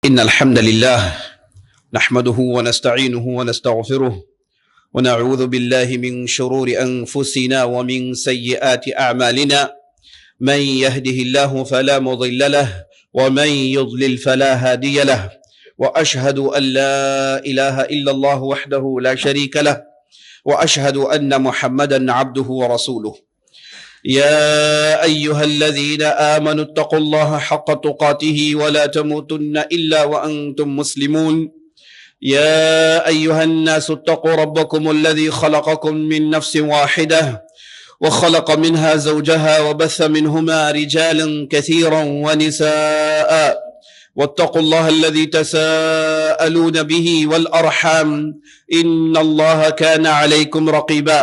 إن الحمد لله نحمده ونستعينه ونستغفره ونعوذ بالله من شرور أنفسنا ومن سيئات أعمالنا من يهده الله فلا مضل له ومن يضلل فلا هادي له وأشهد أن لا إله إلا الله وحده لا شريك له وأشهد أن محمدا عبده ورسوله يا أيها الذين آمنوا اتقوا الله حق تقاته ولا تموتن إلا وأنتم مسلمون يا أيها الناس اتقوا ربكم الذي خلقكم من نفس واحدة وخلق منها زوجها وبث منهما رجالا كثيرا ونساء واتقوا الله الذي تساءلون به والأرحام إن الله كان عليكم رقيبا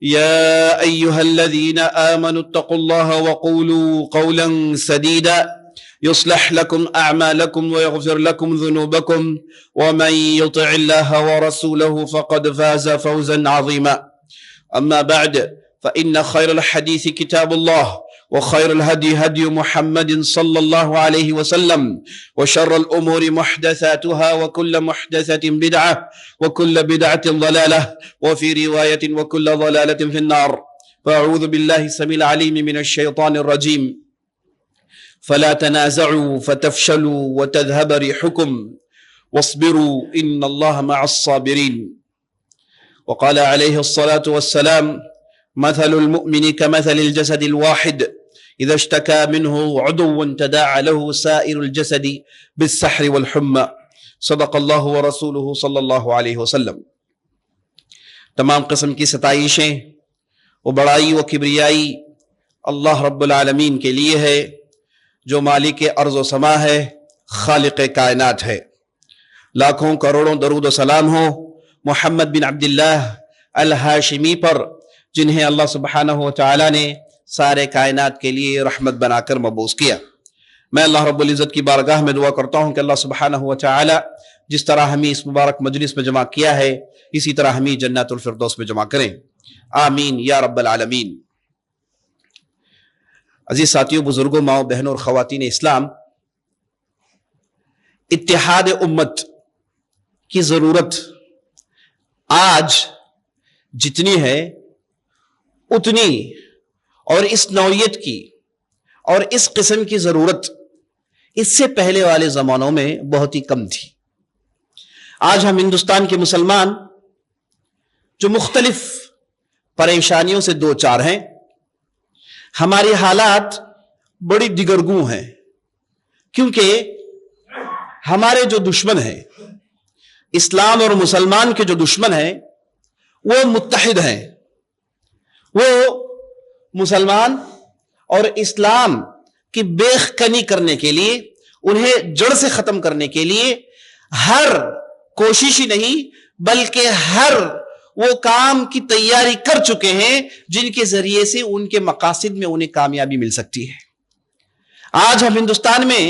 يا أيها الذين آمنوا اتقوا الله وقولوا قولا سديدا يصلح لكم أعمالكم ويغفر لكم ذنوبكم ومن يطع الله ورسوله فقد فاز فوزا عظيما أما بعد فإن خير الحديث كتاب الله وخير الهدي هدي محمد صلى الله عليه وسلم وشر الأمور محدثاتها وكل محدثة بدعة وكل بدعة ضلالة وفي رواية وكل ضلالة في النار فأعوذ بالله السميع العليم من الشيطان الرجيم فلا تنازعوا فتفشلوا وتذهب ريحكم واصبروا إن الله مع الصابرين وقال عليه الصلاة والسلام مثل المؤمن كمثل الجسد الواحد إذا اشتكى منه عضو تداعى له سائر الجسد بالسحر والحمى صدق اللہ ورسولہ صلی اللہ علیہ وسلم۔ تمام قسم کی ستائشیں و بڑائی و کبریائی اللہ رب العالمین کے لیے ہے جو مالک ارض و سما ہے، خالق کائنات ہے۔ لاکھوں کروڑوں درود و سلام ہو محمد بن عبداللہ الہاشمی پر، جنہیں اللہ سبحانہ و تعالی نے سارے کائنات کے لیے رحمت بنا کر مبعوث کیا۔ میں اللہ رب العزت کی بارگاہ میں دعا کرتا ہوں کہ اللہ سبحانہ و تعالی جس طرح ہمیں اس مبارک مجلس میں جمع کیا ہے اسی طرح ہمیں جنت الفردوس میں جمع کریں، آمین یا رب العالمین۔ عزیز ساتھیوں، بزرگوں، ماؤں بہنوں اور خواتین اسلام، اتحاد امت کی ضرورت آج جتنی ہے اتنی اور اس نوعیت کی اور اس قسم کی ضرورت اس سے پہلے والے زمانوں میں بہت ہی کم تھی۔ آج ہم ہندوستان کے مسلمان جو مختلف پریشانیوں سے دو چار ہیں، ہماری حالات بڑی دگرگوں ہیں، کیونکہ ہمارے جو دشمن ہیں، اسلام اور مسلمان کے جو دشمن ہیں، وہ متحد ہیں۔ وہ مسلمان اور اسلام کی بیخ کنی کرنے کے لیے، انہیں جڑ سے ختم کرنے کے لیے ہر کوشش ہی نہیں بلکہ ہر وہ کام کی تیاری کر چکے ہیں جن کے ذریعے سے ان کے مقاصد میں انہیں کامیابی مل سکتی ہے۔ آج ہم ہندوستان میں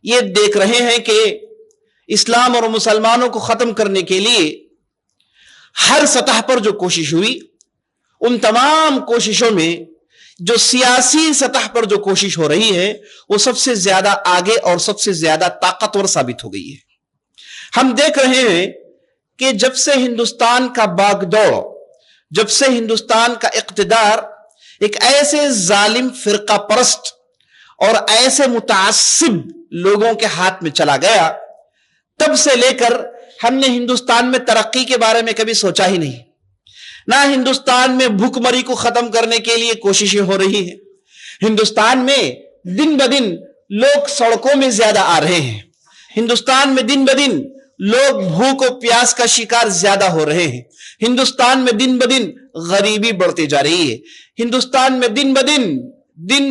یہ دیکھ رہے ہیں کہ اسلام اور مسلمانوں کو ختم کرنے کے لیے ہر سطح پر جو کوشش ہوئی، ان تمام کوششوں میں جو سیاسی سطح پر جو کوشش ہو رہی ہے وہ سب سے زیادہ آگے اور سب سے زیادہ طاقتور ثابت ہو گئی ہے۔ ہم دیکھ رہے ہیں کہ جب سے ہندوستان کا باغ دوڑ، جب سے ہندوستان کا اقتدار ایک ایسے ظالم فرقہ پرست اور ایسے متعصب لوگوں کے ہاتھ میں چلا گیا، تب سے لے کر ہم نے ہندوستان میں ترقی کے بارے میں کبھی سوچا ہی نہیں۔ نہ ہندوستان میں بھوک مری کو ختم کرنے کے لیے کوششیں ہو رہی ہیں۔ ہندوستان میں دن بدن لوگ سڑکوں میں زیادہ آ رہے ہیں۔ ہندوستان میں دن بدن لوگ بھوک و پیاس کا شکار زیادہ ہو رہے ہیں۔ ہندوستان میں دن بدن غریبی بڑھتی جا رہی ہے۔ ہندوستان میں دن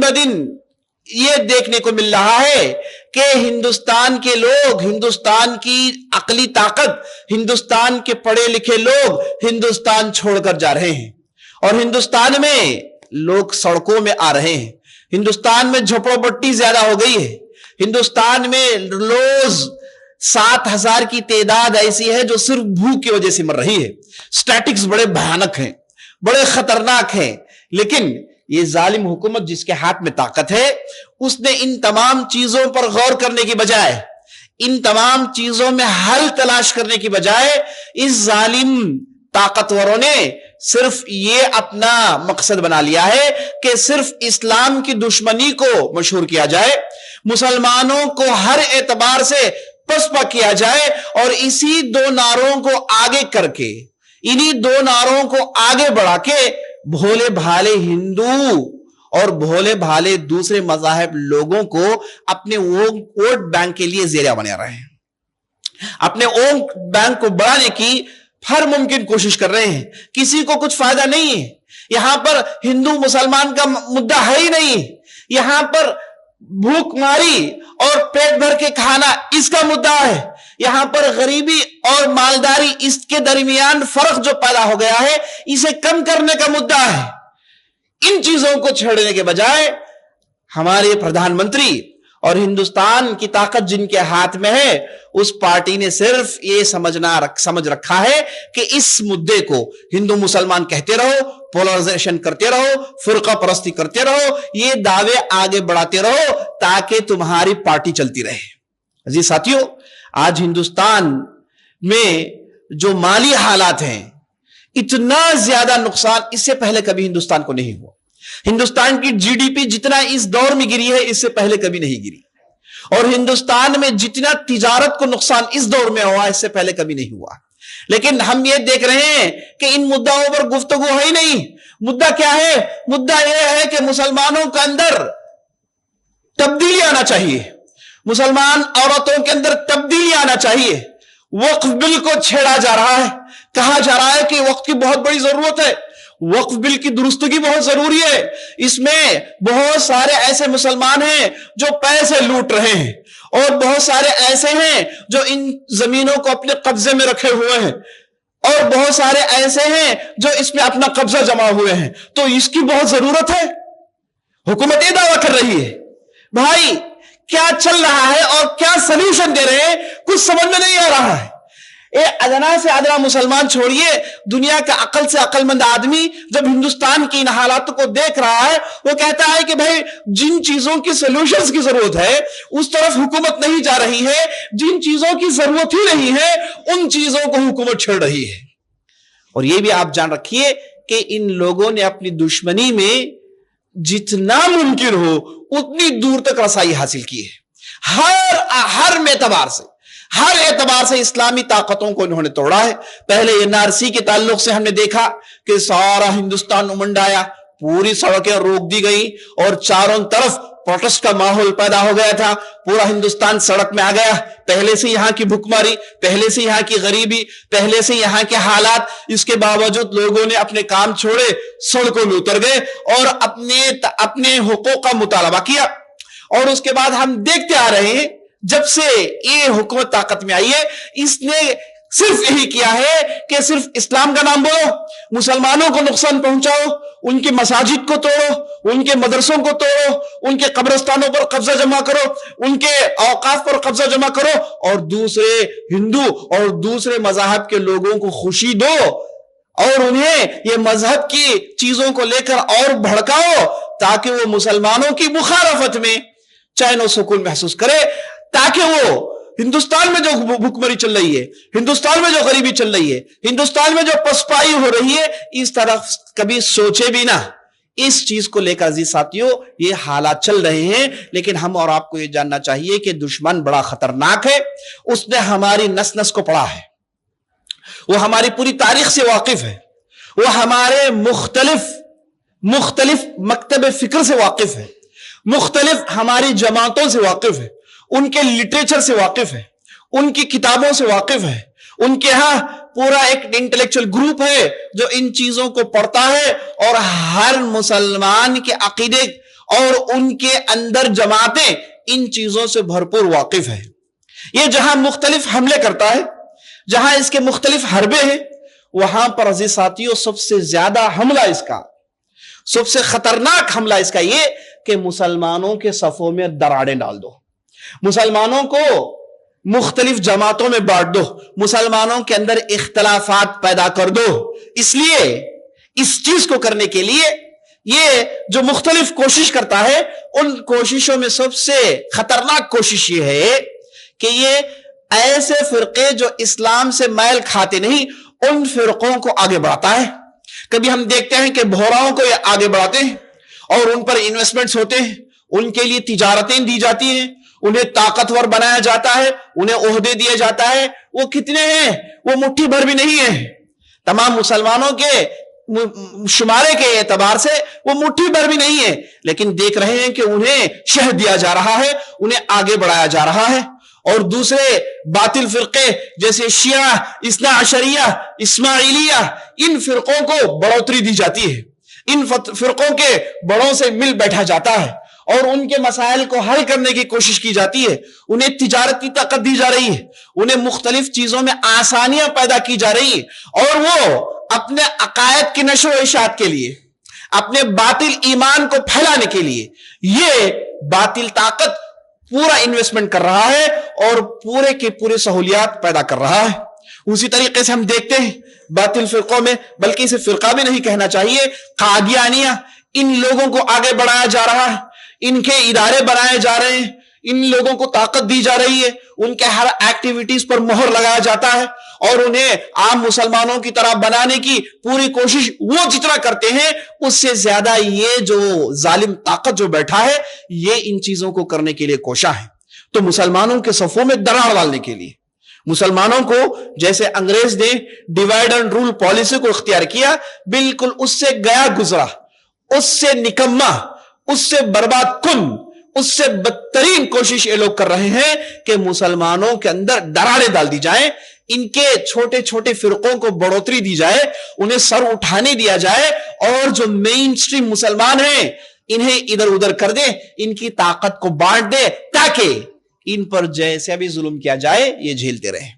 بدن یہ دیکھنے کو مل رہا ہے کہ ہندوستان کے لوگ، ہندوستان کی عقلی طاقت، ہندوستان کے پڑھے لکھے لوگ ہندوستان چھوڑ کر جا رہے ہیں، اور ہندوستان میں لوگ سڑکوں میں آ رہے ہیں۔ ہندوستان میں جھوپڑ پٹی زیادہ ہو گئی ہے۔ ہندوستان میں روز 7,000 کی تعداد ایسی ہے جو صرف بھوک کی وجہ سے مر رہی ہے۔ سٹیٹکس بڑے بھیانک ہیں، بڑے خطرناک ہیں، لیکن یہ ظالم حکومت جس کے ہاتھ میں طاقت ہے، اس نے ان تمام چیزوں پر غور کرنے کی بجائے ان تمام چیزوں میں حل تلاش کرنے کی بجائے اس ظالم طاقتوروں نے صرف یہ اپنا مقصد بنا لیا ہے کہ صرف اسلام کی دشمنی کو مشہور کیا جائے، مسلمانوں کو ہر اعتبار سے پسپا کیا جائے، اور اسی دو نعروں کو آگے کر کے، انہی دو نعروں کو آگے بڑھا کے بھولے بھالے ہندو اور بھولے بھالے دوسرے مذاہب لوگوں کو اپنے ووٹ بینک کے لیے ذریعہ بنا رہے ہیں، اپنے ووٹ بینک کو بڑھانے کی ہر ممکن کوشش کر رہے ہیں۔ کسی کو کچھ فائدہ نہیں ہے، یہاں پر ہندو مسلمان کا مدعا ہے ہی نہیں، یہاں پر بھوک ماری اور پیٹ بھر کے کھانا اس کا مدعا ہے، یہاں پر غریبی اور مالداری اس کے درمیان فرق جو پیدا ہو گیا ہے اسے کم کرنے کا مدعا ہے۔ ان چیزوں کو چھیڑنے کے بجائے ہمارے پردھان منتری اور ہندوستان کی طاقت جن کے ہاتھ میں ہے، اس پارٹی نے صرف یہ سمجھ رکھا ہے کہ اس مدعے کو ہندو مسلمان کہتے رہو، پولرائزیشن کرتے رہو، فرقہ پرستی کرتے رہو، یہ دعوے آگے بڑھاتے رہو تاکہ تمہاری پارٹی چلتی رہے۔ عزیز ساتھیو، آج ہندوستان میں جو مالی حالات ہیں، اتنا زیادہ نقصان اس سے پہلے کبھی ہندوستان کو نہیں ہوا۔ ہندوستان کی جی ڈی پی جتنا اس دور میں گری ہے اس سے پہلے کبھی نہیں گری، اور ہندوستان میں جتنا تجارت کو نقصان اس دور میں ہوا اس سے پہلے کبھی نہیں ہوا۔ لیکن ہم یہ دیکھ رہے ہیں کہ ان مدعوں پر گفتگو ہے ہی نہیں۔ مدعا کیا ہے؟ مدعا یہ ہے کہ مسلمانوں کے اندر تبدیلی آنا چاہیے، مسلمان عورتوں کے اندر تبدیلی آنا چاہیے۔ وقف بل کو چھیڑا جا رہا ہے، کہا جا رہا ہے کہ وقف کی بہت بڑی ضرورت ہے، وقف بل کی درستگی بہت ضروری ہے، اس میں بہت سارے ایسے مسلمان ہیں جو پیسے لوٹ رہے ہیں، اور بہت سارے ایسے ہیں جو ان زمینوں کو اپنے قبضے میں رکھے ہوئے ہیں، اور بہت سارے ایسے ہیں جو اس میں اپنا قبضہ جما ہوئے ہیں، تو اس کی بہت ضرورت ہے۔ حکومت یہ دعویٰ کر رہی ہے۔ بھائی کیا چل رہا ہے اور کیا سلوشن دے رہے ہیں کچھ سمجھ میں نہیں آ رہا ہے۔ ادنا سے ادنا مسلمان چھوڑیے، دنیا کا عقل سے عقل مند آدمی جب ہندوستان کی ان حالاتوں کو دیکھ رہا ہے وہ کہتا ہے کہ بھائی جن چیزوں کی سلوشنز کی ضرورت ہے اس طرف حکومت نہیں جا رہی ہے، جن چیزوں کی ضرورت ہی نہیں ہے ان چیزوں کو حکومت چھیڑ رہی ہے۔ اور یہ بھی آپ جان رکھیے کہ ان لوگوں نے اپنی دشمنی میں جتنا ممکن ہو اتنی دور تک رسائی حاصل کی ہے، ہر اعتبار سے اسلامی طاقتوں کو انہوں نے توڑا ہے۔ پہلے این آر سی کے تعلق سے ہم نے دیکھا کہ سارا ہندوستان امنڈ آیا، پوری سڑکیں روک دی گئی اور چاروں طرف پروٹسٹ کا ماحول پیدا ہو گیا تھا، پورا ہندوستان سڑک میں آ گیا۔ پہلے سے یہاں کی بھوکماری، پہلے سے یہاں کی غریبی، پہلے سے یہاں کے حالات، اس کے باوجود لوگوں نے اپنے کام چھوڑے، سڑکوں میں اتر گئے اور اپنے حقوق کا مطالبہ کیا۔ اور اس کے بعد ہم دیکھتے آ رہے ہیں جب سے یہ حکومت طاقت میں آئی ہے اس نے صرف یہی کیا ہے کہ صرف اسلام کا نام بولو، مسلمانوں کو نقصان پہنچاؤ، ان کے مساجد کو توڑو، ان کے مدرسوں کو توڑو، ان کے قبرستانوں پر قبضہ جمع کرو، ان کے اوقاف پر قبضہ جمع کرو، اور دوسرے ہندو اور دوسرے مذاہب کے لوگوں کو خوشی دو اور انہیں یہ مذہب کی چیزوں کو لے کر اور بھڑکاؤ تاکہ وہ مسلمانوں کی مخالفت میں چین و سکون محسوس کرے، تاکہ وہ ہندوستان میں جو بھوکمری چل رہی ہے، ہندوستان میں جو غریبی چل رہی ہے، ہندوستان میں جو پسپائی ہو رہی ہے، اس طرف کبھی سوچے بھی نہ۔ اس چیز کو لے کر عزیز ساتھیوں یہ حالات چل رہے ہیں، لیکن ہم اور آپ کو یہ جاننا چاہیے کہ دشمن بڑا خطرناک ہے، اس نے ہماری نس نس کو پڑھا ہے، وہ ہماری پوری تاریخ سے واقف ہے، وہ ہمارے مختلف مکتب فکر سے واقف ہے، مختلف ہماری جماعتوں سے واقف ہے، ان کے لٹریچر سے واقف ہے، ان کی کتابوں سے واقف ہے، ان کے ہاں پورا ایک انٹلیکچوئل گروپ ہے جو ان چیزوں کو پڑھتا ہے، اور ہر مسلمان کے عقیدے اور ان کے اندر جماعتیں ان چیزوں سے بھرپور واقف ہے۔ یہ جہاں مختلف حملے کرتا ہے، جہاں اس کے مختلف حربے ہیں، وہاں پر عزیز ساتھیوں سب سے زیادہ حملہ اس کا، سب سے خطرناک حملہ اس کا یہ کہ مسلمانوں کے صفوں میں دراڑیں ڈال دو، مسلمانوں کو مختلف جماعتوں میں بانٹ دو، مسلمانوں کے اندر اختلافات پیدا کر دو۔ اس لیے اس چیز کو کرنے کے لیے یہ جو مختلف کوشش کرتا ہے، ان کوششوں میں سب سے خطرناک کوشش یہ ہے کہ یہ ایسے فرقے جو اسلام سے میل کھاتے نہیں ان فرقوں کو آگے بڑھاتا ہے. کبھی ہم دیکھتے ہیں کہ بحراؤں کو یہ آگے بڑھاتے ہیں اور ان پر انویسٹمنٹس ہوتے ہیں, ان کے لیے تجارتیں دی جاتی ہیں, انہیں طاقتور بنایا جاتا ہے, انہیں عہدے دیا جاتا ہے. وہ کتنے ہیں؟ وہ مٹھی بھر بھی نہیں ہے. تمام مسلمانوں کے شمارے کے اعتبار سے وہ مٹھی بھر بھی نہیں ہے, لیکن دیکھ رہے ہیں کہ انہیں شہد دیا جا رہا ہے, انہیں آگے بڑھایا جا رہا ہے. اور دوسرے باطل فرقے جیسے شیعہ, اثنا عشریہ, اسماعیلیہ, ان فرقوں کو بڑھوتری دی جاتی ہے, ان فرقوں کے بڑوں سے مل بیٹھا جاتا ہے اور ان کے مسائل کو حل کرنے کی کوشش کی جاتی ہے. انہیں تجارت کی طاقت دی جا رہی ہے, انہیں مختلف چیزوں میں آسانیاں پیدا کی جا رہی ہے, اور وہ اپنے عقائد کی نشر و اشاعت کے لیے, اپنے باطل ایمان کو پھیلانے کے لیے یہ باطل طاقت پورا انویسٹمنٹ کر رہا ہے اور پورے کے پورے سہولیات پیدا کر رہا ہے. اسی طریقے سے ہم دیکھتے ہیں باطل فرقوں میں, بلکہ اسے فرقہ بھی نہیں کہنا چاہیے, قادیانیہ, ان لوگوں کو آگے بڑھایا جا رہا ہے, ان کے ادارے بنائے جا رہے ہیں, ان لوگوں کو طاقت دی جا رہی ہے, ان کے ہر ایکٹیویٹیز پر مہر لگایا جاتا ہے اور انہیں عام مسلمانوں کی طرح بنانے کی پوری کوشش وہ جتنا کرتے ہیں اس سے زیادہ یہ جو ظالم طاقت جو بیٹھا ہے یہ ان چیزوں کو کرنے کے لیے کوشاں ہے. تو مسلمانوں کے صفوں میں دراڑ ڈالنے کے لیے, مسلمانوں کو جیسے انگریز نے ڈیوائڈ اینڈ رول پالیسی کو اختیار کیا, بالکل اس سے گیا گزرا, اس سے نکما, اس سے برباد کن, اس سے بدترین کوشش یہ لوگ کر رہے ہیں کہ مسلمانوں کے اندر دراڑیں ڈال دی جائیں, ان کے چھوٹے چھوٹے فرقوں کو بڑھوتری دی جائے, انہیں سر اٹھانے دیا جائے, اور جو مین سٹریم مسلمان ہیں انہیں ادھر ادھر کر دے, ان کی طاقت کو بانٹ دے تاکہ ان پر جیسا بھی ظلم کیا جائے یہ جھیلتے رہیں,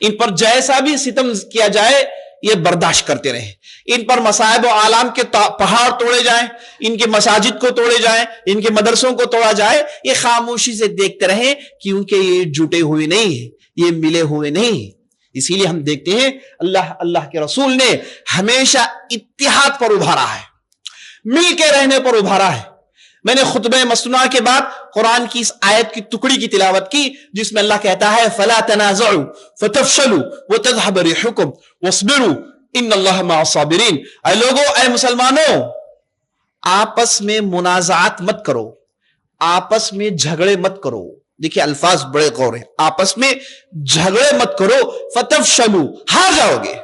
ان پر جیسا بھی ستم کیا جائے یہ برداشت کرتے رہیں, ان پر مصائب و آلام کے پہاڑ توڑے جائیں, ان کے مساجد کو توڑے جائیں, ان کے مدرسوں کو توڑا جائے, یہ خاموشی سے دیکھتے رہیں کیونکہ یہ جٹے ہوئے نہیں ہیں, یہ ملے ہوئے نہیں ہیں. اسی لیے ہم دیکھتے ہیں اللہ کے رسول نے ہمیشہ اتحاد پر ابھارا ہے, مل کے رہنے پر ابھارا ہے. میں نے خطبہ مسنونہ کے بعد قرآن کی اس آیت کی ٹکڑی کی تلاوت کی جس میں اللہ کہتا ہے فَلَا تَنَازَعُوا فَتَفْشَلُوا وَتَذْهَبَ رِيحُكُمْ وَاصْبِرُوا إِنَّ اللَّهَ مَعَ الصَّابِرِينَ. اے لوگو, اے مسلمانوں, آپس میں منازعات مت کرو, آپس میں جھگڑے مت کرو. دیکھیں الفاظ بڑے غور ہیں, آپس میں جھگڑے مت کرو, فَتَفْشَلُوا, ہار جاؤ گے,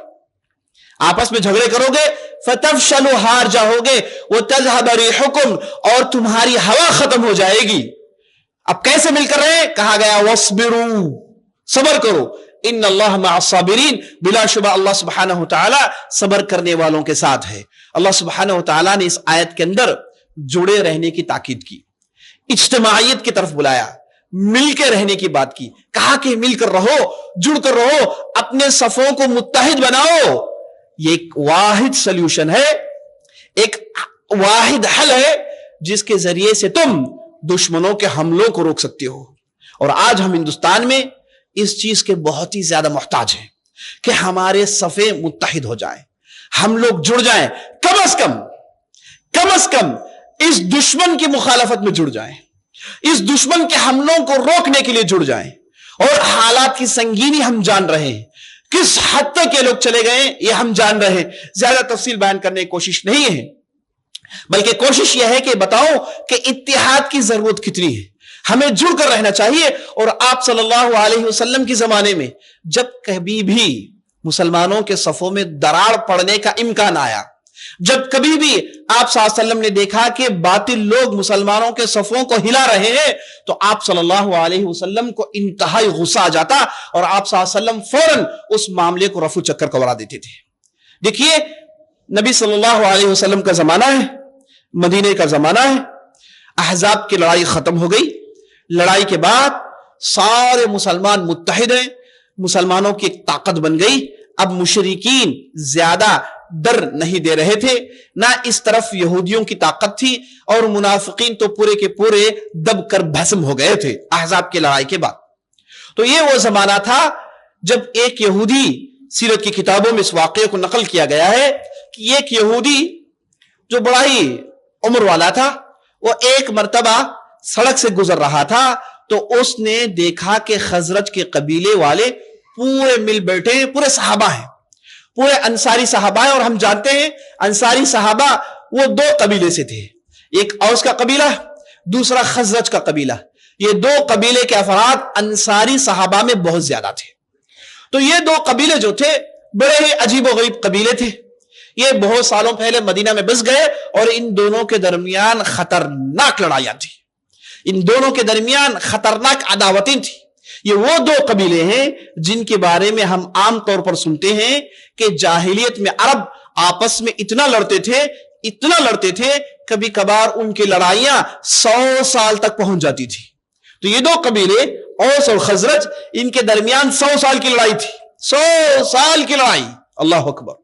آپس میں جھگڑے کرو گے, فَتَفْشَلُوا, ہار جاؤ گے, وَتَذْهَبَ رِيحُكُمْ, اور تمہاری ہوا ختم ہو جائے گی. اب کیسے مل کر رہے؟ کہا گیا وَاصْبِرُوا, صبر کرو, ان اللہ مع الصابرین, بلا شبہ اللہ سبحانہ وتعالی صبر کرنے والوں کے ساتھ ہے. اللہ سبحانہ وتعالی نے اس آیت کے اندر جڑے رہنے کی تاکید کی, اجتماعیت کی طرف بلایا, مل کے رہنے کی بات کی, کہا کہ مل کر رہو, جڑ کر رہو, اپنے صفوں کو متحد بناؤ. یہ ایک واحد سلیوشن ہے, ایک واحد حل ہے جس کے ذریعے سے تم دشمنوں کے حملوں کو روک سکتے ہو. اور آج ہم ہندوستان میں اس چیز کے بہت ہی زیادہ محتاج ہیں کہ ہمارے صفیں متحد ہو جائیں, ہم لوگ جڑ جائیں, کم از کم اس دشمن کی مخالفت میں جڑ جائیں, اس دشمن کے حملوں کو روکنے کے لیے جڑ جائیں. اور حالات کی سنگینی ہم جان رہے ہیں, کس حد تک یہ لوگ چلے گئے یہ ہم جان رہے ہیں. زیادہ تفصیل بیان کرنے کی کوشش نہیں ہے, بلکہ کوشش یہ ہے کہ بتاؤ کہ اتحاد کی ضرورت کتنی ہے, ہمیں جڑ کر رہنا چاہیے. اور آپ صلی اللہ علیہ وسلم کے زمانے میں جب کبھی بھی مسلمانوں کے صفوں میں دراڑ پڑنے کا امکان آیا, جب کبھی بھی آپ صلی اللہ علیہ وسلم نے دیکھا کہ باطل لوگ مسلمانوں کے صفوں کو ہلا رہے ہیں, تو آپ صلی اللہ علیہ وسلم کو انتہائی غصہ آ جاتا اور آپ صلی اللہ علیہ وسلم فوراً اس معاملے کو رفع چکر کروا دیتے تھے. دیکھیے نبی صلی اللہ علیہ وسلم کا زمانہ ہے, مدینے کا زمانہ ہے, احزاب کی لڑائی ختم ہو گئی, لڑائی کے بعد سارے مسلمان متحد ہیں, مسلمانوں کی ایک طاقت بن گئی. اب مشرکین زیادہ ڈر نہیں دے رہے تھے, نہ اس طرف یہودیوں کی طاقت تھی, اور منافقین تو پورے کے پورے دب کر بھسم ہو گئے تھے احزاب کی لڑائی کے بعد. تو یہ وہ زمانہ تھا جب ایک یہودی, سیرت کی کتابوں میں اس واقعے کو نقل کیا گیا ہے کہ ایک یہودی جو بڑا ہی عمر والا تھا, وہ ایک مرتبہ سڑک سے گزر رہا تھا, تو اس نے دیکھا کہ خزرج کے قبیلے والے پورے مل بیٹھے ہیں، پورے صحابہ ہیں، پورے انصاری صحابہ ہیں، اور ہم جانتے ہیں انصاری صحابہ وہ دو قبیلے سے تھے، ایک اوس کا قبیلہ، دوسرا خزرج کا قبیلہ۔ یہ دو قبیلے کے افراد انصاری صحابہ میں بہت زیادہ تھے۔ تو یہ دو قبیلے جو تھے بڑے ہی عجیب و غریب قبیلے تھے، یہ بہت سالوں پہلے مدینہ میں بس گئے، اور ان دونوں کے درمیان خطرناک لڑائیاں تھی، ان دونوں کے درمیان خطرناک عداوتیں تھی۔ یہ وہ دو قبیلے ہیں جن کے بارے میں ہم عام طور پر سنتے ہیں کہ جاہلیت میں عرب آپس میں اتنا لڑتے تھے کبھی کبھار ان کی لڑائیاں 100 سال تک پہنچ جاتی تھی۔ تو یہ دو قبیلے اوس اور خزرج، ان کے درمیان 100 سال کی لڑائی تھی، 100 سال کی لڑائی، اللہ اکبر،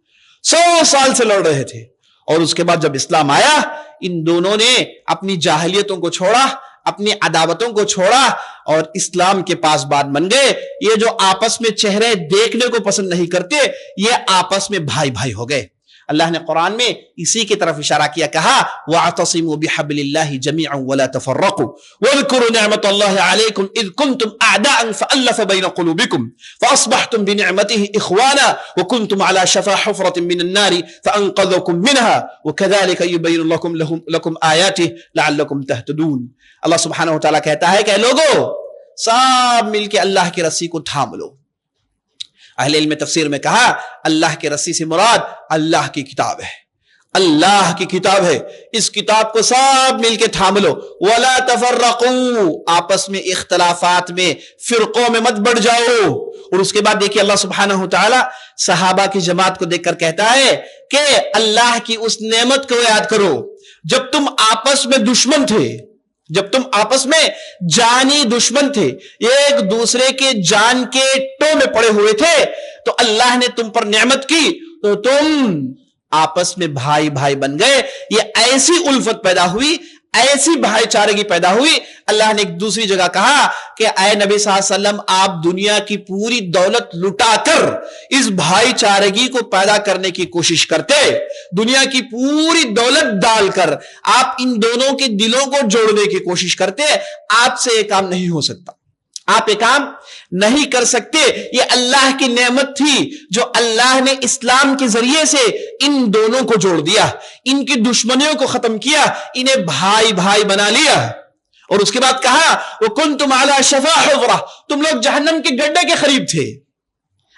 100 سال سے لڑ رہے تھے۔ اور اس کے بعد جب اسلام آیا، ان دونوں نے اپنی جاہلیتوں کو چھوڑا، اپنی عداوتوں کو چھوڑا، اور اسلام کے پاس بات بن گئے۔ یہ جو آپس میں چہرے دیکھنے کو پسند نہیں کرتے، یہ آپس میں بھائی بھائی ہو گئے۔ اللہ نے قرآن میں اسی کی طرف اشارہ کیا، کہا وَاعْتَصِمُوا بِحَبْلِ اللَّهِ جَمِيعًا وَلَا تَفَرَّقُوا وَاذْكُرُوا نِعْمَةَ اللَّهِ عَلَيْكُمْ إِذْ كُنْتُمْ أَعْدَاءً فَأَلَّفَ بَيْنَ قُلُوبِكُمْ فَأَصْبَحْتُمْ بِنِعْمَتِهِ إِخْوَانًا وَكُنْتُمْ عَلَى شَفَا حُفْرَةٍ مِّنَ النَّارِ فَأَنقَذَكُم مِّنْهَا وَكَذَلِكَ يُبَيِّنُ لَكُمْ آيَاتِهِ لَعَلَّكُمْ تَهْتَدُونَ۔ اللہ سبحانہ وتعالیٰ کہتا ہے کہ لوگو سب مل کے اللہ کی رسی کو تھام لو۔ اہل علم تفسیر میں کہا اللہ کی رسی سے مراد اللہ کی کتاب ہے، اللہ کی کتاب ہے، اس کتاب کو سب مل کے تھام لو۔ وَلَا تَفَرَّقُوا، آپس میں اختلافات میں فرقوں میں مت بڑھ جاؤ۔ اور اس کے بعد دیکھیے اللہ سبحانہ وتعالی صحابہ کی جماعت کو دیکھ کر کہتا ہے کہ اللہ کی اس نعمت کو یاد کرو جب تم آپس میں دشمن تھے، جب تم آپس میں جانی دشمن تھے، ایک دوسرے کے جان کے ٹو میں پڑے ہوئے تھے، تو اللہ نے تم پر نعمت کی تو تم آپس میں بھائی بھائی بن گئے۔ یہ ایسی الفت پیدا ہوئی، ایسی بھائی چارگی پیدا ہوئی۔ اللہ نے ایک دوسری جگہ کہا کہ اے نبی صلی اللہ علیہ وسلم، آپ دنیا کی پوری دولت لٹا کر اس بھائی چارگی کو پیدا کرنے کی کوشش کرتے، دنیا کی پوری دولت ڈال کر آپ ان دونوں کے دلوں کو جوڑنے کی کوشش کرتے، آپ سے یہ کام نہیں ہو سکتا، آپ یہ کام نہیں کر سکتے۔ یہ اللہ کی نعمت تھی جو اللہ نے اسلام کے ذریعے سے ان دونوں کو جوڑ دیا، ان کی دشمنیوں کو ختم کیا، انہیں بھائی بھائی بنا لیا۔ اور اس کے بعد کہا وَكُنْتُمْ عَلَى شَفَا حُفْرَةٍ، تم لوگ جہنم کے گڈھے کے قریب تھے۔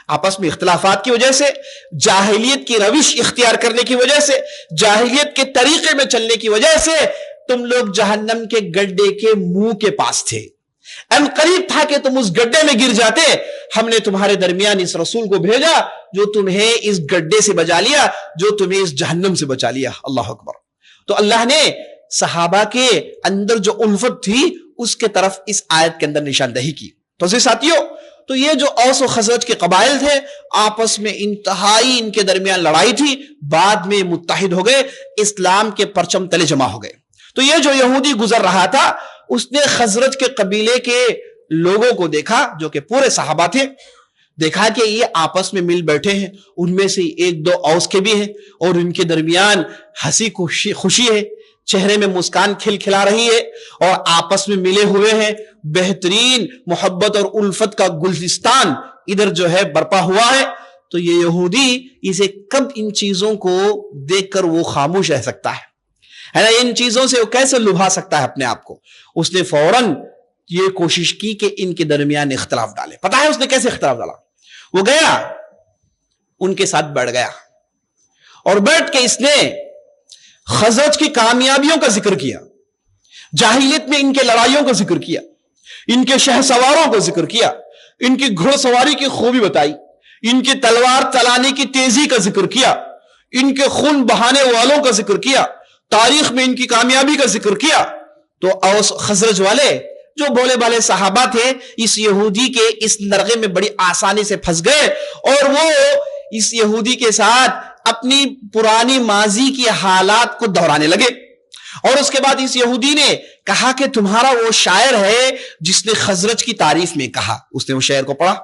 آپس میں اختلافات کی وجہ سے، جاہلیت کی روش اختیار کرنے کی وجہ سے، جاہلیت کے طریقے میں چلنے کی وجہ سے تم لوگ جہنم کے گڈھے کے منہ کے پاس تھے۔ ان قریب تھا کہ تم اس گڈھے میں گر جاتے۔ ہم نے تمہارے درمیان اس رسول کو بھیجا جو تمہیں اس گڈھے سے بچا لیا، جو تمہیں اس جہنم سے بچا لیا۔ اللہ اکبر۔ تو اللہ نے صحابہ کے اندر جو الفت تھی اس کے طرف اس آیت کے اندر نشاندہی کی۔ تو ساتھیوں، تو یہ جو اوس و خزرج کے قبائل تھے، آپس میں انتہائی ان کے درمیان لڑائی تھی، بعد میں متحد ہو گئے، اسلام کے پرچم تلے جمع ہو گئے۔ تو یہ جو یہودی گزر رہا تھا، اس نے خزرج کے قبیلے کے لوگوں کو دیکھا جو کہ پورے صحابہ تھے، دیکھا کہ یہ آپس میں مل بیٹھے ہیں، ان میں سے ایک دو اوس کے بھی ہیں، اور ان کے درمیان ہنسی خوشی ہے، چہرے میں مسکان کھل کھلا رہی ہے، اور آپس میں ملے ہوئے ہیں، بہترین محبت اور الفت کا گلستان ادھر جو ہے برپا ہوا ہے۔ تو یہ یہودی اسے کب ان چیزوں کو دیکھ کر وہ خاموش رہ سکتا ہے نا، ان چیزوں سے وہ کیسے لبھا سکتا ہے اپنے آپ کو؟ اس نے فوراً یہ کوشش کی کہ ان کے درمیان اختلاف ڈالے۔ پتا ہے اس نے کیسے اختلاف ڈالا؟ وہ گیا ان کے ساتھ بیٹھ گیا، اور بیٹھ کے اس نے خزرج کی کامیابیوں کا ذکر کیا، جاہلیت میں ان کے لڑائیوں کا ذکر کیا، ان کے شہ سواروں کا ذکر کیا، ان کی گھوڑ سواری کی خوبی بتائی، ان کی تلوار چلانے کی تیزی کا ذکر کیا، ان کے خون بہانے والوں کا ذکر کیا، تاریخ میں ان کی کامیابی کا ذکر کیا۔ تو اوس خزرج والے جو بولے بالے صحابہ تھے، اس یہودی کے اس نرغے میں بڑی آسانی سے پھنس گئے، اور وہ اس یہودی کے ساتھ اپنی پرانی ماضی کی حالات کو دہرانے لگے۔ اور اس کے بعد اس یہودی نے کہا کہ تمہارا وہ شاعر ہے جس نے خزرج کی تعریف میں کہا۔ اس نے وہ شعر کو پڑھا،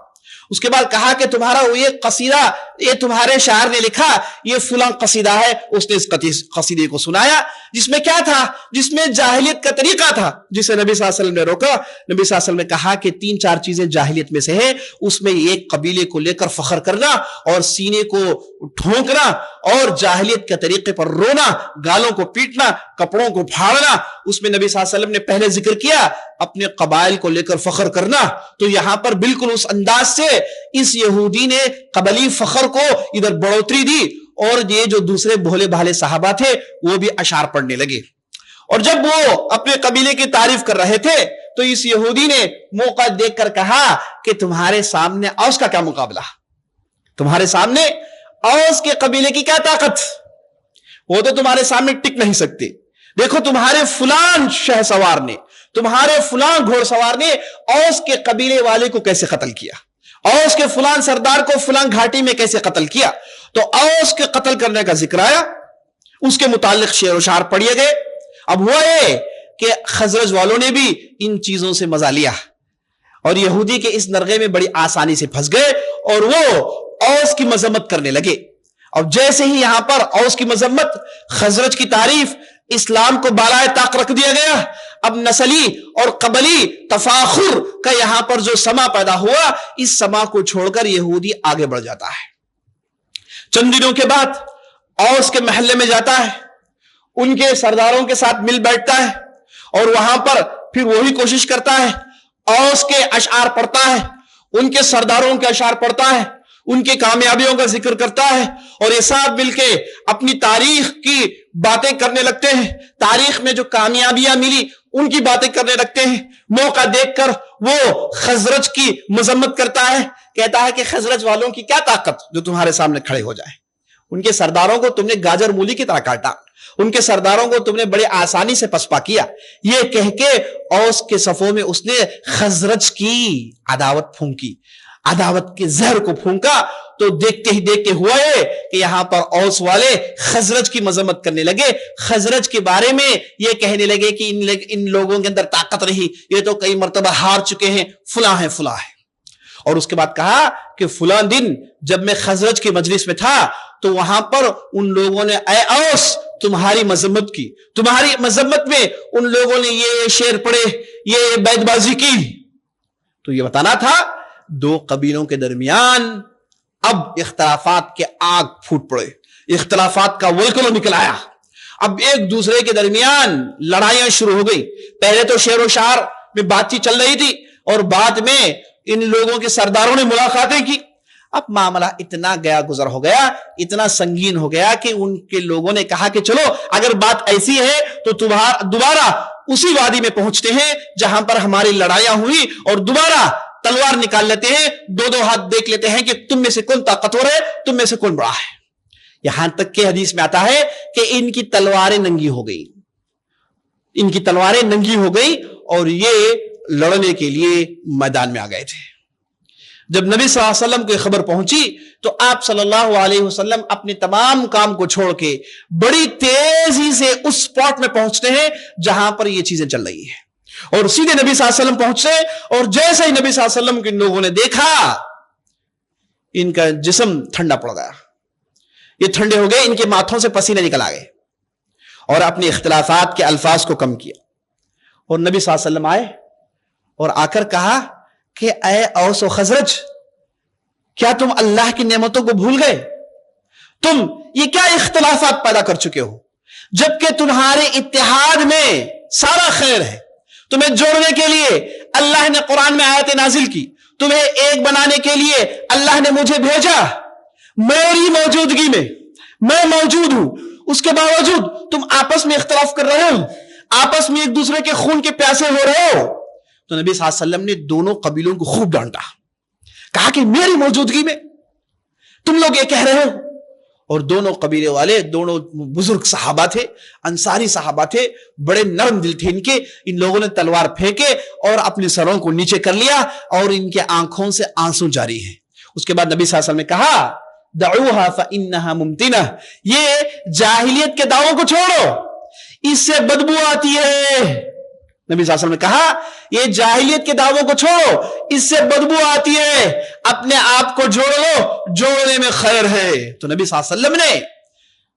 اس کے بعد کہا کہ تمہارا یہ قصیدہ یہ تمہارے شاعر نے لکھا، یہ فلاں قصیدہ ہے. اس نے اس قصیدے کو سنایا جس میں کیا تھا، جس میں جاہلیت کا طریقہ تھا، جسے نبی صلی اللہ علیہ وسلم نے روکا. نبی صلی اللہ علیہ وسلم نے کہا کہ 3-4 چیزیں جاہلیت میں سے ہے، اس میں ایک قبیلے کو لے کر فخر کرنا اور سینے کو ٹھونکنا اور جاہلیت کے طریقے پر رونا، گالوں کو پیٹنا، کپڑوں کو پھاڑنا. اس میں نبی صلی اللہ علیہ وسلم نے پہلے ذکر کیا اپنے قبائل کو لے کر فخر کرنا. تو یہاں پر بالکل اس انداز سے اس یہودی نے قبلی فخر کو ادھر بڑھوتری دی، اور یہ جو دوسرے بھولے بھالے صحابہ تھے وہ بھی اشعار پڑھنے لگے. اور جب وہ اپنے قبیلے کی تعریف کر رہے تھے تو اس یہودی نے موقع دیکھ کر کہا کہ تمہارے سامنے اوس کا کیا مقابلہ، تمہارے سامنے اوس کے قبیلے کی کیا طاقت، وہ تو تمہارے سامنے ٹک نہیں سکتے. دیکھو تمہارے فلان شہ سوار نے، تمہارے فلان گھوڑ سوار نے اوس کے قبیلے والے کو کیسے قتل کیا، اوس کے فلان سردار کو فلان گھاٹی میں کیسے قتل کیا. تو اوس کے قتل کرنے کا ذکر آیا، اس کے متعلق شعر و اشعار پڑھیے گئے. اب ہوا یہ کہ خزرج والوں نے بھی ان چیزوں سے مزہ لیا اور یہودی کے اس نرغے میں بڑی آسانی سے پھنس گئے اور وہ اوس کی مذمت کرنے لگے. اور جیسے ہی یہاں پر اوس کی مذمت، خزرج کی تعریف، اسلام کو بالائے طاق رکھ دیا گیا. اب نسلی اور قبلی تفاخر کا یہاں پر جو سما پیدا ہوا، اس سما کو چھوڑ کر یہودی آگے بڑھ جاتا ہے. چند دنوں کے بعد اوس کے محلے میں جاتا ہے، ان کے سرداروں کے ساتھ مل بیٹھتا ہے اور وہاں پر پھر وہی کوشش کرتا ہے، اوس کے اشعار پڑھتا ہے، ان کے سرداروں کے اشعار پڑھتا ہے، ان کی کامیابیوں کا ذکر کرتا ہے، اور یہ سب مل کے اپنی تاریخ کی باتیں کرنے لگتے ہیں. تاریخ میں جو کامیابیاں ملی ان کی باتیں کرنے لگتے ہیں. موقع دیکھ کر وہ خزرج کی مذمت کرتا ہے، کہتا ہے کہ خزرج والوں کی کیا طاقت جو تمہارے سامنے کھڑے ہو جائے، ان کے سرداروں کو تم نے گاجر مولی کی طرح کاٹا، ان کے سرداروں کو تم نے بڑے آسانی سے پسپا کیا. یہ کہہ کے اوس کے صفوں میں اس نے خزرج کی عداوت پھونکی، عداوت کے زہر کو پھونکا. تو دیکھتے ہی دیکھتے ہوا ہے کہ یہاں پر اوس والے خزرج کی مذمت کرنے لگے، خزرج کے بارے میں یہ کہنے لگے کہ ان لوگوں کے اندر طاقت نہیں، یہ تو کئی مرتبہ ہار چکے ہیں، فلاں ہے فلاں ہے. اور اس کے بعد کہا کہ فلاں دن جب میں خزرج کی مجلس میں تھا تو وہاں پر ان لوگوں نے اے اوس تمہاری مذمت کی، تمہاری مذمت میں ان لوگوں نے یہ شعر پڑھے، یہ بیت بازی کی. تو یہ بتانا تھا دو قبیلوں کے درمیان اب اختلافات کے آگ پھوٹ پڑے، اختلافات کا ولکلو نکل آیا. اب ایک دوسرے کے درمیان لڑائیاں شروع ہو گئی. پہلے تو شعر و شعر میں بات چیت چل رہی تھی اور بعد میں ان لوگوں کے سرداروں نے ملاقاتیں کی. اب معاملہ اتنا گیا گزر ہو گیا، اتنا سنگین ہو گیا کہ ان کے لوگوں نے کہا کہ چلو اگر بات ایسی ہے تو دوبارہ اسی وادی میں پہنچتے ہیں جہاں پر ہماری لڑائیاں ہوئی اور دوبارہ تلوار نکال لیتے ہیں، دو ہاتھ دیکھ لیتے ہیں کہ تم میں سے کون طاقتور ہے، تم میں سے کون بڑا ہے. یہاں تک کہ حدیث میں آتا ہے کہ ان کی تلواریں ننگی ہو گئی، ان کی تلواریں ننگی ہو گئی اور یہ لڑنے کے لیے میدان میں آ گئے تھے. جب نبی صلی اللہ علیہ وسلم کو یہ خبر پہنچی تو آپ صلی اللہ علیہ وسلم اپنے تمام کام کو چھوڑ کے بڑی تیزی سے اس سپاٹ میں پہنچتے ہیں جہاں پر یہ چیزیں چل رہی ہیں اور سیدھے نبی صلی اللہ علیہ وسلم پہنچتے. اور جیسے ہی نبی صلی اللہ علیہ وسلم کے لوگوں نے دیکھا ان کا جسم ٹھنڈا پڑ گیا، یہ ٹھنڈے ہو گئے، ان کے ماتھوں سے پسینے نکل آ گئے اور اپنے اختلافات کے الفاظ کو کم کیا. اور نبی صلی اللہ علیہ وسلم آئے اور آ کر کہا کہ اے اوس و خزرج، کیا تم اللہ کی نعمتوں کو بھول گئے؟ تم یہ کیا اختلافات پیدا کر چکے ہو جبکہ تمہارے اتحاد میں سارا خیر ہے. تمہیں جوڑنے کے لیے اللہ نے قرآن میں آیت نازل کی، تمہیں ایک بنانے کے لیے اللہ نے مجھے بھیجا، میری موجودگی میں میں موجود ہوں، اس کے باوجود تم آپس میں اختلاف کر رہے ہو، آپس میں ایک دوسرے کے خون کے پیاسے ہو رہے ہو. تو نبی صلی اللہ علیہ وسلم نے دونوں قبیلوں کو خوب ڈانٹا، کہا کہ میری موجودگی میں تم لوگ یہ کہہ رہے ہو. اور دونوں قبیلے والے، دونوں بزرگ صحابہ تھے، انصاری صحابہ تھے، بڑے نرم دل تھے ان کے. ان لوگوں نے تلوار پھینکے اور اپنے سروں کو نیچے کر لیا اور ان کے آنکھوں سے آنسو جاری ہیں. اس کے بعد نبی صلی اللہ علیہ وسلم نے کہا دعوها فانها ممتنہ، یہ جاہلیت کے دعووں کو چھوڑو، اس سے بدبو آتی ہے، نبی صلی اللہ علیہ وسلم نے کہا یہ جاہلیت کے دعووں کو چھوڑو، اس سے بدبو آتی ہے، اپنے آپ کو جوڑ لو، جوڑنے میں خیر ہے۔ تو نبی صلی اللہ علیہ وسلم نے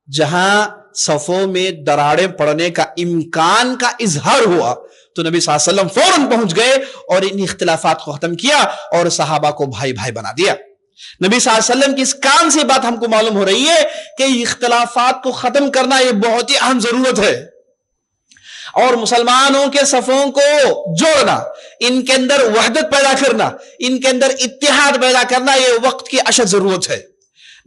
جہاں صفوں میں دراڑیں پڑنے کا امکان کا اظہار ہوا تو نبی صلی اللہ علیہ وسلم فوراً پہنچ گئے اور ان اختلافات کو ختم کیا اور صحابہ کو بھائی بھائی بنا دیا۔ نبی صلی اللہ علیہ وسلم کی اس کام سے بات ہم کو معلوم ہو رہی ہے کہ اختلافات کو ختم کرنا یہ بہت ہی اہم ضرورت ہے، اور مسلمانوں کے صفوں کو جوڑنا، ان کے اندر وحدت پیدا کرنا، ان کے اندر اتحاد پیدا کرنا یہ وقت کی اشد ضرورت ہے۔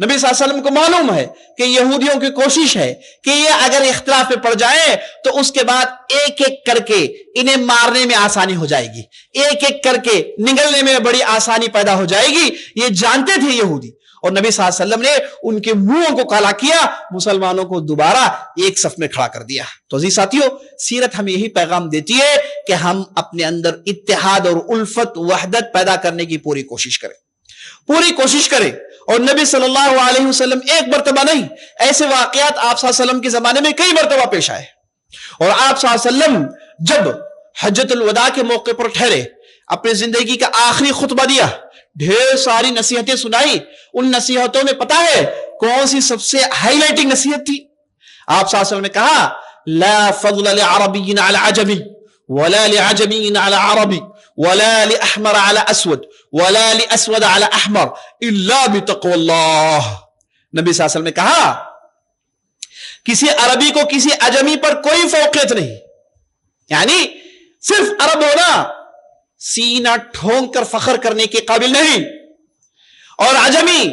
نبی صلی اللہ علیہ وسلم کو معلوم ہے کہ یہودیوں کی کوشش ہے کہ یہ اگر اختلاف پہ پڑ جائیں تو اس کے بعد ایک ایک کر کے انہیں مارنے میں آسانی ہو جائے گی، ایک ایک کر کے نگلنے میں بڑی آسانی پیدا ہو جائے گی، یہ جانتے تھے یہودی، اور نبی صلی اللہ علیہ وسلم نے ان کے منہوں کو کالا کیا، مسلمانوں کو دوبارہ ایک صف میں کھڑا کر دیا۔ تو عزیز ساتھیو، سیرت ہمیں یہی پیغام دیتی ہے کہ ہم اپنے اندر اتحاد اور الفت وحدت پیدا کرنے کی پوری کوشش کریں، پوری کوشش کریں۔ اور نبی صلی اللہ علیہ وسلم ایک مرتبہ نہیں، ایسے واقعات آپ صلی اللہ علیہ وسلم کے زمانے میں کئی مرتبہ پیش آئے، اور آپ صلی اللہ علیہ وسلم جب حجۃ الوداع کے موقع پر ٹھہرے، اپنی زندگی کا آخری خطبہ دیا، ڈھیر ساری نصیحتیں سنائی، ان نصیحتوں میں پتہ ہے کون سی سب سے ہائی لائٹنگ نصیحت تھی؟ آپ صلی اللہ علیہ وسلم نے کہا لا فضل لعربی علی عجمی ولا لعجمی علی عربی ولا لأحمر على اسود ولا لأسود على احمر الا بتقوى اللہ۔ نبی صلی اللہ علیہ وسلم نے کہا کسی عربی کو کسی عجمی پر کوئی فوقیت نہیں، یعنی صرف عرب ہونا سینہ ٹھونک کر فخر کرنے کے قابل نہیں، اور عجمی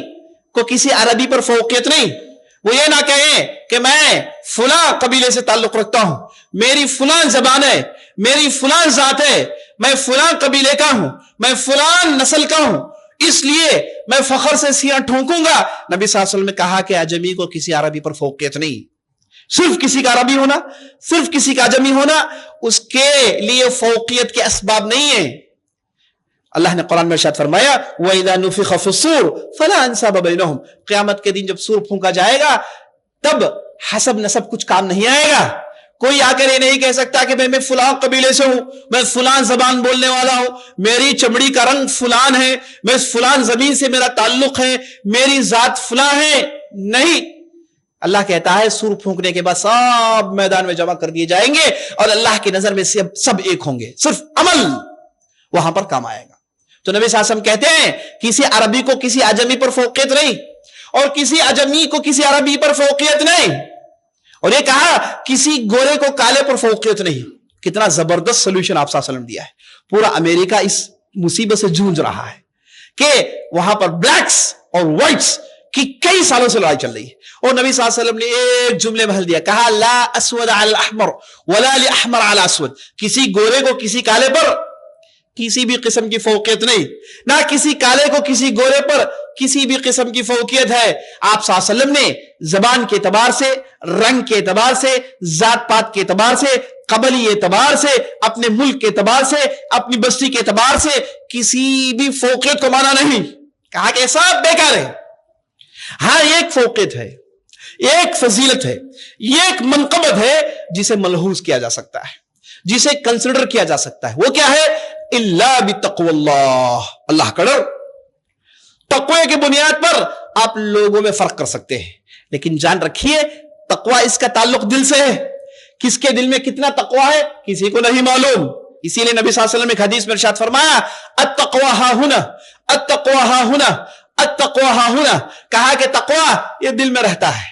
کو کسی عربی پر فوقیت نہیں، وہ یہ نہ کہیں کہ میں فلاں قبیلے سے تعلق رکھتا ہوں، میری فلاں زبان ہے، میری فلاں ذات ہے، میں فلاں قبیلے کا ہوں، میں فلاں نسل کا ہوں، اس لیے میں فخر سے سینہ ٹھونکوں گا۔ نبی صلی اللہ علیہ وسلم نے کہا کہ عجمی کو کسی عربی پر فوقیت نہیں، صرف کسی کا عربی ہونا، صرف کسی کا عجمی ہونا اس کے لیے فوقیت کے اسباب نہیں ہیں۔ اللہ نے قرآن میں ارشاد فرمایا وَإِذَا نُفِخَ فِي الصُّورِ فَلَا أَنْسَابَ بَيْنَهُمْ، قیامت کے دن جب سور پھونکا جائے گا تب حسب نسب کچھ کام نہیں آئے گا۔ کوئی آ کر یہ نہیں کہہ سکتا کہ میں فلاں قبیلے سے ہوں، میں فلاں زبان بولنے والا ہوں، میری چمڑی کا رنگ فلان ہے، میں فلاں زمین سے میرا تعلق ہے، میری ذات فلاں ہے، نہیں۔ اللہ کہتا ہے سور پھونکنے کے بعد سب میدان میں جمع کر دیے جائیں گے اور اللہ کی نظر میں سب ایک ہوں گے، صرف عمل وہاں پر کام آئے گا۔ تو نبی صلی اللہ علیہ وسلم کہتے ہیں کسی عربی کو کسی عجمی پر فوقیت نہیں، اور کسی عجمی کو کسی عربی پر فوقیت نہیں، اور یہ کہا کسی گورے کو کالے پر فوقیت نہیں۔ کتنا زبردست سولوشن آپ صلی اللہ علیہ وسلم دیا ہے۔ پورا امریکہ اس مصیبت سے جونج رہا ہے کہ وہاں پر بلیکس اور وائٹس کی کئی سالوں سے لڑائی چل رہی ہے، اور نبی صلی اللہ علیہ وسلم نے ایک جملے میں حل دیا، کہا لا اسود علی الاحمر ولا لاحمر علی اسود، کسی گورے کو کسی کالے پر کسی بھی قسم کی فوقیت نہیں، نہ کسی کالے کو کسی گورے پر کسی بھی قسم کی فوقیت ہے۔ آپ صلی اللہ علیہ وسلم نے زبان کے اعتبار سے، رنگ کے اعتبار سے، ذات پات کے اعتبار سے، قبلی اعتبار سے، اپنے ملک کے اعتبار سے، اپنی بستی کے اعتبار سے کسی بھی فوقیت کو مانا نہیں، کہا کہ سب بیکار ہے۔ ہاں ایک فوقیت ہے، ایک فضیلت ہے، ایک منقبت ہے جسے ملحوظ کیا جا سکتا ہے، جسے کنسیڈر کیا جا سکتا ہے، وہ کیا ہے؟ الا بتقوی اللہ، اللہ کا ڈر۔ تقوی کی بنیاد پر آپ لوگوں میں فرق کر سکتے ہیں، لیکن جان رکھیے تقوی اس کا تعلق دل سے ہے۔ کس کے دل میں کتنا تقوی ہے کسی کو نہیں معلوم، اسی لیے نبی صلی اللہ علیہ وسلم ایک حدیث میں ارشاد فرمایا التقوی ہا ہنا، التقوی ہا ہنا، التقوی ہا ہنا، کہا کہ تقوی یہ دل میں رہتا ہے،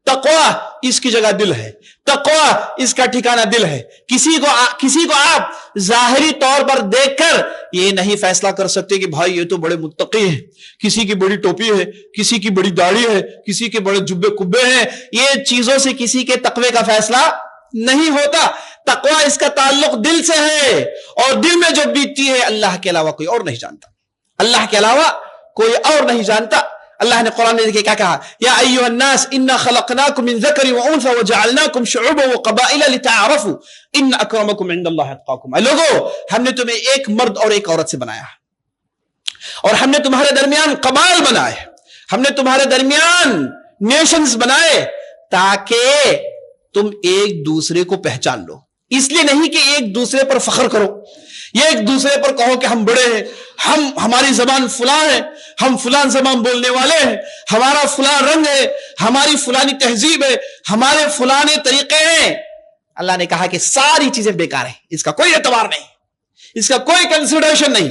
تقوی اس کی جگہ دل ہے، تقوی اس کا ٹھکانہ دل ہے۔ کسی کو آپ ظاہری طور پر دیکھ کر یہ نہیں فیصلہ کر سکتے کہ بھائی یہ تو بڑے متقی ہیں، کسی کی بڑی ٹوپی ہے، کسی کی بڑی داڑھی ہے، کسی کے بڑے جبے کبے ہیں، یہ چیزوں سے کسی کے تقوی کا فیصلہ نہیں ہوتا۔ تقوی اس کا تعلق دل سے ہے، اور دل میں جو بیتتی ہے اللہ کے علاوہ کوئی اور نہیں جانتا، اللہ کے علاوہ کوئی اور نہیں جانتا۔ اللہ نے قرآن میں دیکھیں کیا کہا، یا ایھا الناس انا خلقناکم من ذکر وانثى وجعلناکم شعوبا وقبائل لتعارفوا ان اکرمکم عند اللہ اتقاکم۔ اے لوگو، ہم نے تمہیں ایک مرد اور ایک عورت سے بنایا، اور ہم نے تمہارے درمیان قبائل بنائے، ہم نے تمہارے درمیان نیشنز بنائے تاکہ تم ایک دوسرے کو پہچان لو۔ اس لیے نہیں کہ ایک دوسرے پر فخر کرو، یہ ایک دوسرے پر کہو کہ ہم بڑے ہیں، ہماری زبان فلاں ہے، ہم فلاں زبان بولنے والے ہیں، ہمارا فلاں رنگ ہے، ہماری فلانی تہذیب ہے، ہمارے فلانے طریقے ہیں۔ اللہ نے کہا کہ ساری چیزیں بیکار ہیں، اس کا کوئی اعتبار نہیں، اس کا کوئی کنسیڈریشن نہیں،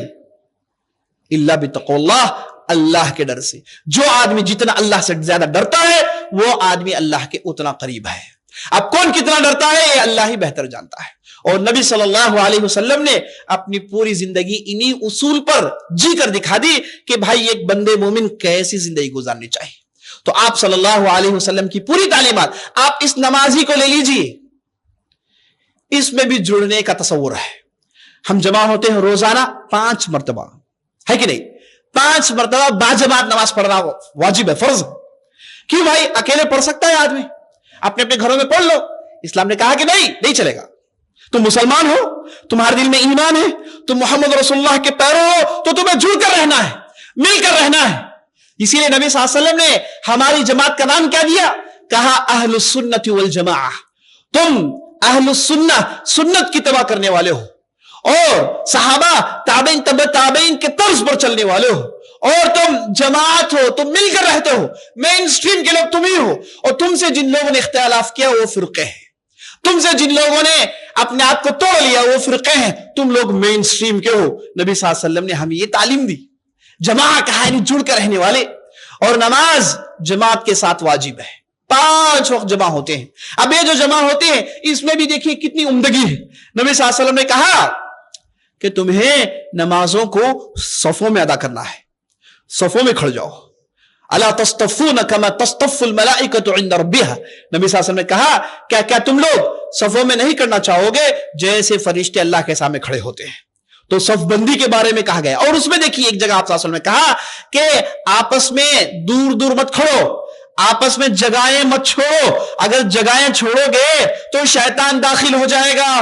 الا بتقوی اللہ، اللہ کے ڈر سے۔ جو آدمی جتنا اللہ سے زیادہ ڈرتا ہے وہ آدمی اللہ کے اتنا قریب ہے۔ اب کون کتنا ڈرتا ہے یہ اللہ ہی بہتر جانتا ہے، اور نبی صلی اللہ علیہ وسلم نے اپنی پوری زندگی انہی اصول پر جی کر دکھا دی کہ بھائی ایک بندے مومن کیسی زندگی گزارنی چاہیے۔ تو آپ صلی اللہ علیہ وسلم کی پوری تعلیمات، آپ اس نمازی کو لے لیجئے، اس میں بھی جڑنے کا تصور ہے۔ ہم جمع ہوتے ہیں روزانہ 5 مرتبہ، ہے کہ نہیں؟ 5 مرتبہ باجماعت نماز پڑھنا واجب ہے، فرض۔ کیوں بھائی؟ اکیلے پڑھ سکتا ہے آدمی، اپنے اپنے گھروں میں پڑھ لو۔ اسلام نے کہا کہ نہیں چلے گا۔ تم مسلمان ہو، تمہارے دل میں ایمان ہے، تم محمد رسول اللہ کے پیرو ہو، تو تمہیں جڑ کر رہنا ہے، مل کر رہنا ہے۔ اسی لیے نبی صلی اللہ علیہ وسلم نے ہماری جماعت کا نام کیا دیا؟ کہا اہل السنت والجماعہ، تم اہل السنت، سنت کی اتباع کرنے والے ہو، اور صحابہ تابعین تبع تابعین کے طرز پر چلنے والے ہو، اور تم جماعت ہو، تم مل کر رہتے ہو، مین سٹریم کے لوگ تم ہی ہو، اور تم سے جن لوگوں نے اختلاف کیا وہ فرقے ہیں، تم سے جن لوگوں نے اپنے آپ کو توڑ لیا وہ فرقے ہیں، تم لوگ مین سٹریم کے ہو۔ نبی صلی اللہ علیہ وسلم نے ہمیں یہ تعلیم دی، جماعت کہا یعنی جڑ کر رہنے والے، اور نماز جماعت کے ساتھ واجب ہے، 5 وقت جمع ہوتے ہیں۔ اب یہ جو جمع ہوتے ہیں اس میں بھی دیکھیے کتنی عمدگی ہے۔ نبی صلی اللہ علیہ وسلم نے کہا کہ تمہیں نمازوں کو صفوں میں ادا کرنا ہے، صفوں میں کھڑ جاؤ۔ الا تصطفون كما تصطف الملائکۃ عند ربها، نبی صلی اللہ علیہ وسلم نے کہا کیا تم لوگ صفوں میں نہیں کرنا چاہو گے جیسے فرشتے اللہ کے سامنے کھڑے ہوتے ہیں؟ تو صف بندی کے بارے میں کہا گیا، اور اس میں دیکھیے ایک جگہ آپ صلی اللہ علیہ وسلم نے کہا کہ آپس میں دور دور مت کھڑو، آپس میں جگہیں مت چھوڑو، اگر جگہیں چھوڑو گے تو شیطان داخل ہو جائے گا۔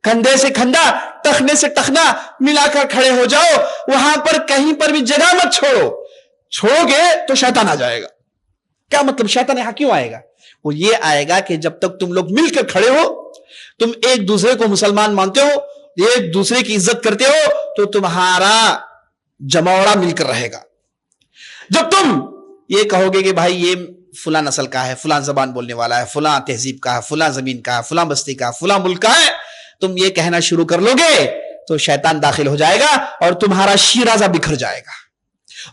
کندھے سے کندھا، ٹخنے سے ٹخنا ملا کر کھڑے ہو جاؤ، وہاں پر کہیں پر بھی جگہ مت چھوڑو گے تو شیطان آ جائے گا۔ کیا مطلب؟ شیطان یہاں کیوں آئے گا؟ وہ یہ آئے گا کہ جب تک تم لوگ مل کر کھڑے ہو، تم ایک دوسرے کو مسلمان مانتے ہو، ایک دوسرے کی عزت کرتے ہو، تو تمہارا جماوڑا مل کر رہے گا۔ جب تم یہ کہو گے کہ بھائی یہ فلاں نسل کا ہے، فلاں زبان بولنے والا ہے، فلاں تہذیب کا ہے، فلاں زمین کا ہے، فلاں بستی کا ہے، فلاں ملک کا ہے، تم یہ کہنا شروع کر لو گے تو شیطان داخل ہو جائے گا اور تمہارا شیرازہ بکھر جائے گا۔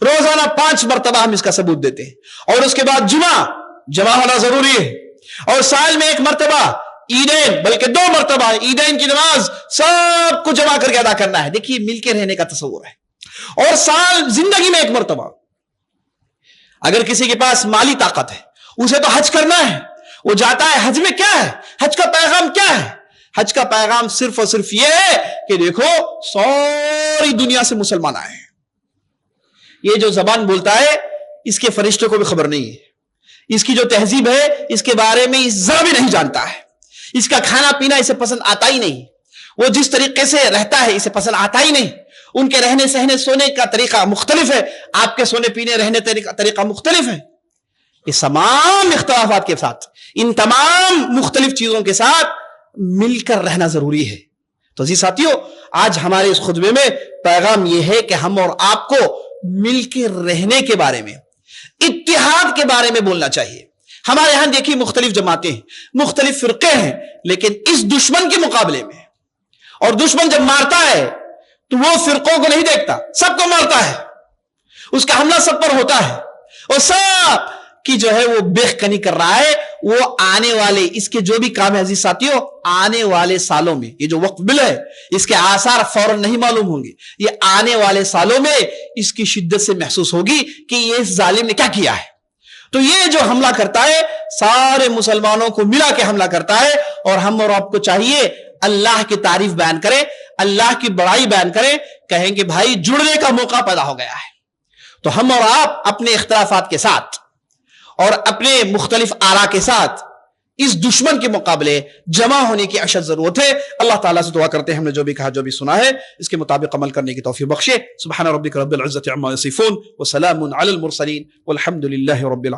روزانہ 5 مرتبہ ہم اس کا ثبوت دیتے ہیں، اور اس کے بعد جمع ہونا ضروری ہے، اور سال میں 1 مرتبہ عیدین، بلکہ 2 مرتبہ عیدین کی نماز سب کو جمع کر کے ادا کرنا ہے۔ دیکھیے مل کے رہنے کا تصور ہے۔ اور سال زندگی میں 1 مرتبہ، اگر کسی کے پاس مالی طاقت ہے اسے تو حج کرنا ہے، وہ جاتا ہے۔ حج میں کیا ہے؟ حج کا پیغام کیا ہے؟ حج کا پیغام صرف اور صرف یہ ہے کہ دیکھو ساری دنیا سے مسلمان آئے ہیں۔ یہ جو زبان بولتا ہے اس کے فرشتوں کو بھی خبر نہیں ہے، اس کی جو تہذیب ہے اس کے بارے میں ذرا بھی نہیں جانتا ہے، اس کا کھانا پینا اسے پسند آتا ہی نہیں، وہ جس طریقے سے رہتا ہے اسے پسند آتا ہی نہیں، ان کے رہنے سہنے سونے کا طریقہ مختلف ہے، آپ کے سونے پینے رہنے طریقہ مختلف ہے۔ اس تمام اختلافات کے ساتھ، ان تمام مختلف چیزوں کے ساتھ مل کر رہنا ضروری ہے۔ تو عزیز ساتھیو، آج ہمارے اس خطبے میں پیغام یہ ہے کہ ہم اور آپ کو مل کے رہنے کے بارے میں، اتحاد کے بارے میں بولنا چاہیے۔ ہمارے یہاں دیکھیے مختلف جماعتیں ہیں، مختلف فرقے ہیں، لیکن اس دشمن کے مقابلے میں، اور دشمن جب مارتا ہے تو وہ فرقوں کو نہیں دیکھتا، سب کو مارتا ہے، اس کا حملہ سب پر ہوتا ہے، اور سب کی جو ہے وہ بیخ کنی کر رہا ہے۔ وہ آنے والے اس کے جو بھی کام ہے عزیز ساتھیوں، آنے والے سالوں میں، یہ جو وقت بل ہے اس کے آثار فوراً نہیں معلوم ہوں گے، یہ آنے والے سالوں میں اس کی شدت سے محسوس ہوگی کہ یہ اس ظالم نے کیا کیا ہے۔ تو یہ جو حملہ کرتا ہے سارے مسلمانوں کو ملا کے حملہ کرتا ہے، اور ہم اور آپ کو چاہیے اللہ کی تعریف بیان کریں، اللہ کی بڑائی بیان کریں، کہیں کہ بھائی جڑنے کا موقع پیدا ہو گیا ہے۔ تو ہم اور آپ اپنے اختلافات کے ساتھ اور اپنے مختلف آراء کے ساتھ اس دشمن کے مقابلے جمع ہونے کی اشد ضرورت ہے۔ اللہ تعالیٰ سے دعا کرتے ہیں ہم نے جو بھی کہا، جو بھی سنا ہے، اس کے مطابق عمل کرنے کی توفیق بخشے۔ سبحان ربک رب العزت عما یصفون وسلام علی المرسلین والحمد للہ رب العالمین۔